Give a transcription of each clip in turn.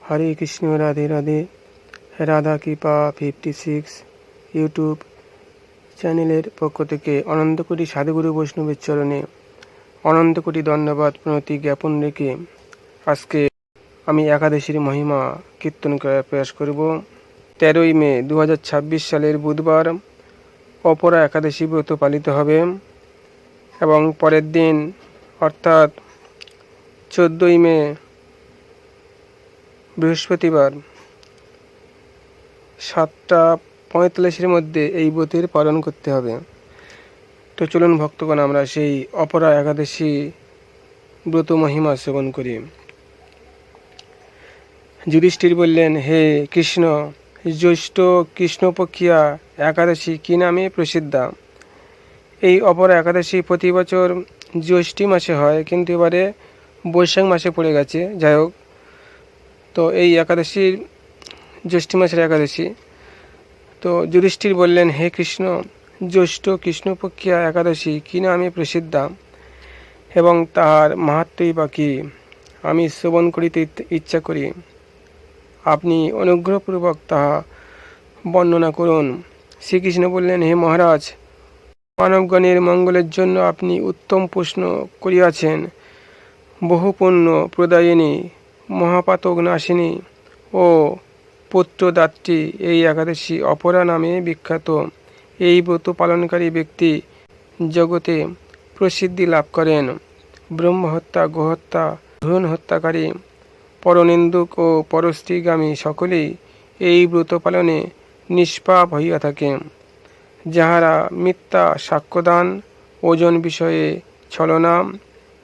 হরে কৃষ্ণ, রাধে রাধে। রাধা কৃপা 56 ইউটিউব চ্যানেলের পক্ষ থেকে অনন্ত কোটি সাধুগুরু বৈষ্ণবের চরণে অনন্ত কোটি ধন্যবাদ প্রণতি জ্ঞাপন রেখে আজকে আমি একাদশীর মহিমা কীর্তন করার প্রয়াস করব। 13ই মে 2026 সালের বুধবার অপরা একাদশী ব্রত পালিত হবে এবং পরের দিন অর্থাৎ 14ই মে বৃহস্পতিবার 7:45-এর মধ্যে এই ব্রতের পালন করতে হবে। তো চলুন ভক্তগণ, আমরা সেই অপরা একাদশী ব্রত মহিমা শ্রবণ করি। যুধিষ্ঠির বললেন, হে কৃষ্ণ, জ্যৈষ্ঠ কৃষ্ণপক্ষিয়া একাদশী কি নামে প্রসিদ্ধা? এই অপরা একাদশী প্রতি বছর জ্যৈষ্ঠী মাসে হয়, কিন্তু এবারে বৈশাখ মাসে পড়ে গেছে। যাই হোক, তো এই একাদশীর জ্যৈষ্ঠী মাসের একাদশী। তো যুধিষ্ঠির বললেন, হে কৃষ্ণ, জ্যৈষ্ঠ কৃষ্ণপক্ষিয়া একাদশী কি নামে প্রসিদ্ধা এবং তাহার মাহাত্ম্যই বা কি? আমি শ্রবণ করিতে ইচ্ছা করি, আপনি অনুগ্রহপূর্বক তাহা বর্ণনা করুন। শ্রীকৃষ্ণ বললেন, হে মহারাজ, মানবগণের মঙ্গলের জন্য আপনি উত্তম প্রশ্ন করিয়াছেন। বহু পুণ্য প্রদায়িনী, মহাপাতক নাশিনী ও পুত্রদাত্রী এই একাদশী অপরা নামে বিখ্যাত। এই ব্রত পালনকারী ব্যক্তি জগতে প্রসিদ্ধি লাভ করেন। ব্রহ্মহত্যা, গোহত্যা, ভ্রূণ হত্যাকারী, পরনিন্দুক ও পরস্ত্রীগামী সকলেই এই ব্রত পালনে নিষ্পাপ হইয়া থাকে। যাহারা মিথ্যা সাক্ষ্যদান, ওজন বিষয়ে ছলনা,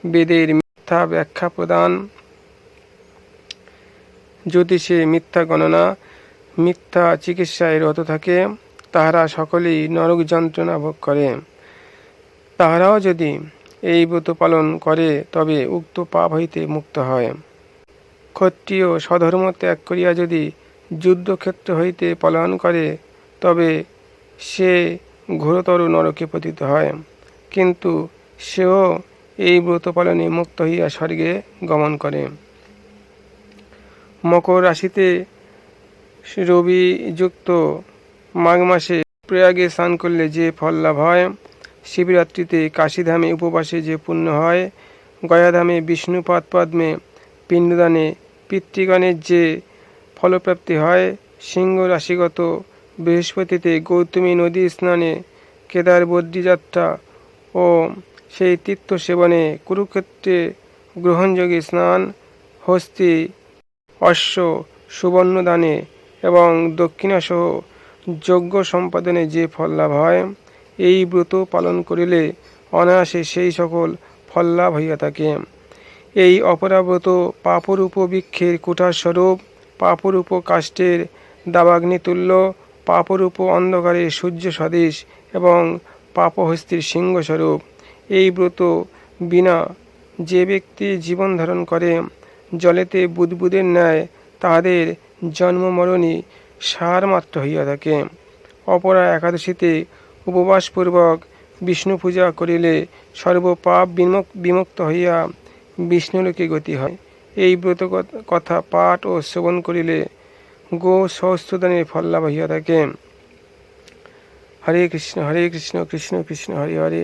বেদের মিথ্যা ব্যাখ্যা প্রদান, জ্যোতিষে মিথ্যা গণনা, মিথ্যা চিকিৎসায় রত থাকে, তাহারা সকলেই নরক যন্ত্রণা ভোগ করে। তাহারাও যদি এই ব্রত পালন করে তবে উক্ত পাপ হইতে মুক্ত হয়। ক্ষত্রিয় স্বধর্ম ত্যাগ করিয়া যদি যুদ্ধক্ষেত্র হইতে পলায়ন করে তবে সে ঘোরতর নরকে পতিত হয়, কিন্তু সেও এই ব্রত পালনে মুক্ত হইয়া স্বর্গে গমন করে। মকর রাশিতে রবিযুক্ত মাঘ মাসে প্রয়াগে স্নান করলে যে ফল লাভ হয়, শিবরাত্রিতে কাশীধামে উপবাসে যে পুণ্য হয়, গয়াধামে বিষ্ণুপাদ পদ্মে পিণ্ডদানে পিতৃগণের যে ফলপ্রাপ্তি হয়, সিংহ রাশিগত বৃহস্পতিতে গৌতমী নদী স্নানে, কেদার বদ্রীযাত্রা ও সেই তীর্থ সেবনে, কুরুক্ষেত্রে গ্রহণযোগী স্নান, হস্তি অশ্ব সুবর্ণদানে এবং দক্ষিণাসহ যজ্ঞ সম্পাদনে যে ফল লাভ হয়, এই ব্রত পালন করিলে অনায়াসে সেই সকল ফল লাভ হইয়া থাকে। এই অপরাব্রত পাপরূপ বৃক্ষের কুঠারস্বরূপ, পাপরূপ কাষ্ঠের দাবাগ্নিতুল্য, পাপরূপ অন্ধকারের সূর্য সদৃশ এবং পাপহস্তির সিংহস্বরূপ। এই ব্রত বিনা যে ব্যক্তি জীবন ধারণ করে, জলেতে বুদবুদের ন্যায় তাহাদের জন্মমরণই সার মাত্র হইয়া থাকে। অপরা একাদশীতে উপবাসপূর্বক বিষ্ণু পূজা করিলে সর্বপাপ বিমুক্ত হইয়া বিষ্ণুলোকে গতি হয়। এই ব্রত কথা পাঠ ও শ্রবণ করিলে গো সহস্রদানের ফল লাভ হইয়া থাকে। হরে কৃষ্ণ কৃষ্ণ কৃষ্ণ হরে হরে,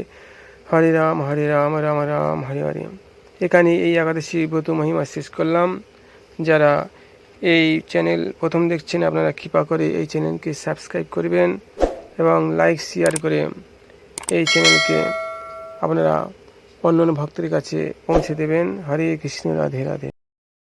হরে রাম রাম রাম হরে হরে। এখানে এই একাদশী ব্রত মহিমা শেষ করলাম। যারা এই চ্যানেল প্রথম দেখছেন, আপনারা কৃপা করে এই চ্যানেলকে সাবস্ক্রাইব করবেন এবং লাইক শেয়ার করে এই চ্যানেলকে আপনারা অন্য ভক্তের কাছে পৌঁছে দেবেন। হরে কৃষ্ণ, রাধে রাধে।